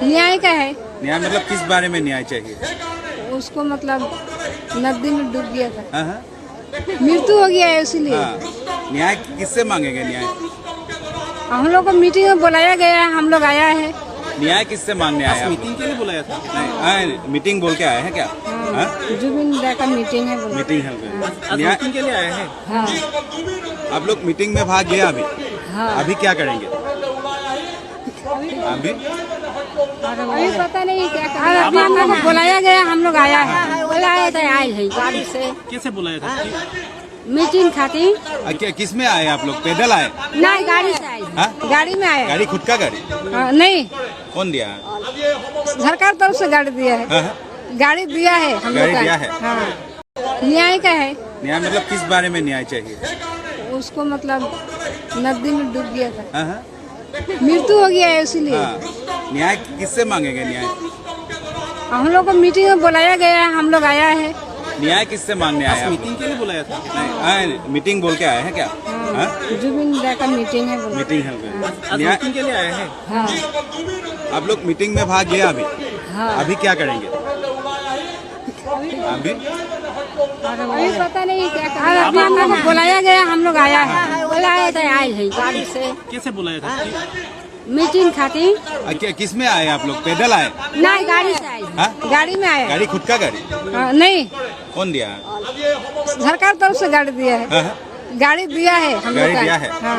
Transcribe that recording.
न्याय का है। न्याय मतलब किस बारे में न्याय चाहिए? उसको मतलब नदी में डूब गया था, हाँ, हाँ, मृत्यु हो गया है इसीलिए। हाँ। न्याय किससे मांगेंगे न्याय? हम लोग को मीटिंग में बुलाया गया है, हम लोग आया है। न्याय किससे मांगने आए? मीटिंग के लिए बुलाया था। नहीं, मीटिंग बोल के आए हैं क्या? हाँ? जुबिन दा का मीटिंग है बोला। मीटिंग है। आज न्याय मीटिंग के लिए आए हैं। हाँ आप लोग मीटिंग में भाग लिया अभी? हाँ। अभी क्या करेंगे? अभी अभी पता नहीं क्या करें। अभी हम लोग को बुलाया गया, हम लोग आया है। बुलाया था, आए है गाड़ी से कैसे बुलाया था? मीटिंग खातिर। किस में आए आप लोग? पैदल आए? नहीं, गाड़ी से आए। हाँ? गाड़ी में आए। गाड़ी खुद का गाड़ी? नहीं, कौन दिया? सरकार तरफ से गाड़ी दिया है। हाँ, हाँ। गाड़ी दिया है हम लोग गाड़ी का। दिया है। हाँ। न्याय का है। न्याय मतलब किस बारे में न्याय चाहिए? उसको मतलब नदी में डूब गया था, हाँ, हाँ, मृत्यु हो गया है इसीलिए। हाँ। न्याय किससे मांगेंगे न्याय? हम लोग को मीटिंग में बुलाया गया है, हम लोग आया है। न्याय किससे मांगने आए? आज मीटिंग के लिए बुलाया था। नहीं, मीटिंग बोल के आए हैं क्या? हाँ? जुबिन दा का मीटिंग है बोला। मीटिंग है। आज न्याय मीटिंग के लिए आए हैं। हाँ आप लोग मीटिंग में भाग लिया अभी? हाँ। अभी क्या करेंगे? अभी अभी पता नहीं क्या करें। अभी हम लोग को बुलाया गया, हम लोग आया है। बुलाया था, आए है गाड़ी से कैसे बुलाया था? मीटिंग खातिर। किस में आए आप लोग? पैदल आए? नहीं, गाड़ी से आए। हाँ? गाड़ी में आए। गाड़ी खुद का गाड़ी? नहीं, कौन दिया? सरकार तरफ से गाड़ी दिया है। हाँ, हाँ। गाड़ी दिया है हम लोग गाड़ी का। दिया है। हाँ